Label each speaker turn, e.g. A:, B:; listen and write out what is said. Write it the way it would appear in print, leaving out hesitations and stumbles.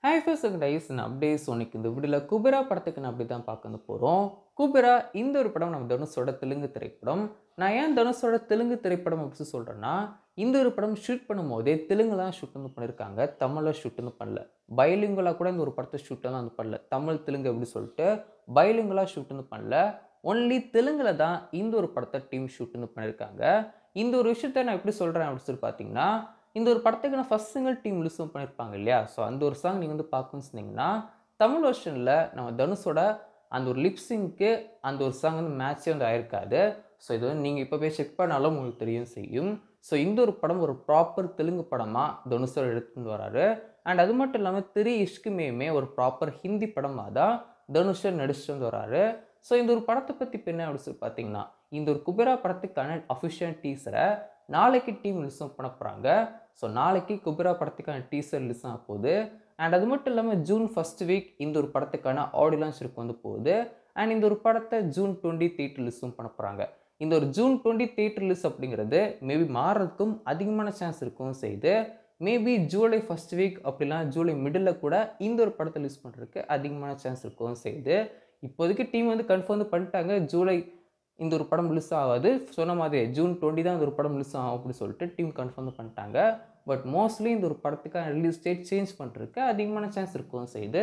A: Hi first guys நான் அப்படியே சோனிக்கு இந்த வீடியோவில் குபேரா படத்துக்கு நான் அப்படி தான் பார்க்க போகிறோம். குபேரா இந்த ஒரு படம் நம்ம தனுஷோட தெலுங்கு திரைப்படம். நான் ஏன் தனுஷோட தெலுங்கு திரைப்படம் அப்படின்னு சொல்கிறேன்னா, இந்த ஒரு படம் ஷூட் பண்ணும்போதே தெலுங்கு தான் ஷூட் வந்து பண்ணியிருக்காங்க, தமிழில் ஷூட் வந்து பண்ணல. பைலிங்குலாக கூட இந்த ஒரு படத்தை ஷூட் வந்து பண்ணல. தமிழ் தெலுங்கு அப்படி சொல்லிட்டு பைலிங்குலாக ஷூட் வந்து பண்ணல. ஒன்லி தெலுங்கில் தான் இந்த ஒரு படத்தை டீம் ஷூட் வந்து பண்ணியிருக்காங்க. இந்த ஒரு விஷயத்த நான் எப்படி சொல்கிறேன் அப்படின்னு சொல்லி பார்த்தீங்கன்னா, இந்த ஒரு படத்துக்கு நான் ஃபர்ஸ்ட் சிங்கிள் டீம் ரிலீஸும் பண்ணியிருப்பாங்க இல்லையா? ஸோ அந்த ஒரு சாங் நீங்கள் வந்து பார்க்கணும்னு சொன்னீங்கன்னா, தமிழ் வெர்ஷனில் நம்ம தனுஷோட அந்த ஒரு லிப்ஸிங்க்கு அந்த ஒரு சாங் வந்து மேட்சே வந்து ஆயிருக்காது. ஸோ இது வந்து நீங்கள் இப்போ போய் செக் பண்ணாலும் உங்களுக்கு தெரியும் செய்யும். ஸோ இந்த ஒரு படம் ஒரு ப்ராப்பர் தெலுங்கு படமாக தனுஷோட எடுத்துட்டு வராரு. அண்ட் அது மட்டும் இல்லாமல் திரி இஷ்குமேயுமே ஒரு ப்ராப்பர் ஹிந்தி படமாக தான் தனுஷர் நடிச்சுட்டு வந்து வராரு. ஸோ இந்த ஒரு படத்தை பற்றி இப்போ என்ன அப்படின்னு சொல்லி பார்த்தீங்கன்னா, இந்த ஒரு குபேரா படத்துக்கான அஃபிஷியல் டீசரை நாளைக்கு டீம் ரிலீஸும் பண்ண போகிறாங்க. ஸோ நாளைக்கு குபேரா படத்துக்கான டீசர் ரிலீஸ் ஆக போகுது. அண்ட் அது மட்டும் இல்லாமல் ஜூன் ஃபர்ஸ்ட் வீக் இந்த ஒரு படத்துக்கான ஆடியோ லான்ச் இருக்கு வந்து போகுது. அண்ட் இந்த ஒரு படத்தை ஜூன் 20 ரிலீஸும் பண்ண போகிறாங்க. இந்த ஒரு ஜூன் 20 ரிலீஸ் அப்படிங்கிறது மேபி மாறுறதுக்கும் அதிகமான சான்ஸ் இருக்கும் செய்து. மேபி ஜூலை ஃபர்ஸ்ட் வீக் அப்படிலாம் ஜூலை மிடில் கூட இந்த ஒரு படத்தை ரிலீஸ் பண்ணுறதுக்கு அதிகமான சான்ஸ் இருக்கும் செய்து. இப்போதைக்கு டீம் வந்து கன்ஃபார்ம் பண்ணிட்டாங்க, ஜூலை இந்த ஒரு படம் ரிலீஸ் ஆகாது. சொன்ன மாதிரி ஜூன் 20 தான் இந்த ஒரு படம் ரிலீஸ் ஆகும் அப்படின்னு சொல்லிட்டு டீம் கன்ஃபார்ம் பண்ணிட்டாங்க. பட் மோஸ்ட்லி இந்த ஒரு படத்துக்கான ரிலீஸ் டேட் சேஞ்ச் பண்ணுறதுக்கு அதிகமான சான்ஸ் இருக்கும் செய்யுது.